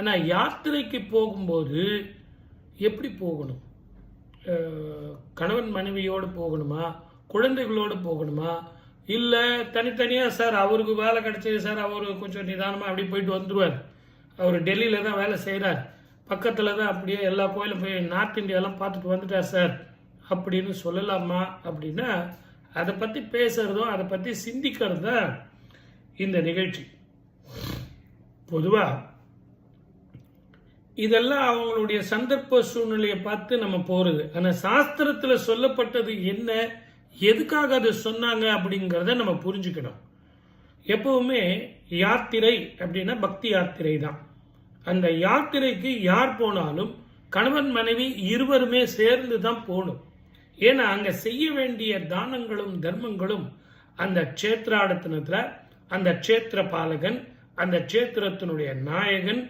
ஆனால் யாத்திரைக்கு போகும்போது எப்படி போகணும்? கணவன் மனைவியோடு போகணுமா, குழந்தைகளோடு போகணுமா, இல்லை தனித்தனியாக? சார் அவருக்கு வேலை கிடைச்சது சார், அவர் கொஞ்சம் நிதானமாக அப்படி போயிட்டு வந்துடுவார். அவர் டெல்லியில் தான் வேலை செய்கிறார், பக்கத்தில் தான் அப்படியே எல்லா கோயிலும் போய் நார்த் இந்தியாலாம் பார்த்துட்டு வந்துட்டார் சார் அப்படின்னு சொல்லலாமா? அப்படின்னா அதை பற்றி பேசுகிறதும் அதை பற்றி சிந்திக்கிறது தான் இந்த நிகழ்ச்சி. பொதுவாக இதெல்லாம் அவங்களுடைய சந்தர்ப்ப சூழ்நிலையை பார்த்து நம்ம போகிறது. ஆனால் சாஸ்திரத்தில் சொல்லப்பட்டது என்ன, எதுக்காக அதை சொன்னாங்க அப்படிங்கிறத நம்ம புரிஞ்சுக்கணும். எப்பவுமே யாத்திரை அப்படின்னா பக்தி யாத்திரை தான். அந்த யாத்திரைக்கு யார் போனாலும் கணவன் மனைவி இருவருமே சேர்ந்து தான் போகணும். ஏன்னா அங்கே செய்ய வேண்டிய தானங்களும் தர்மங்களும் அந்த க்ஷேத்ராடத்தினத்தில் அந்த க்ஷேத்திர பாலகன், அந்த க்ஷேத்திரத்தினுடைய நாயகன்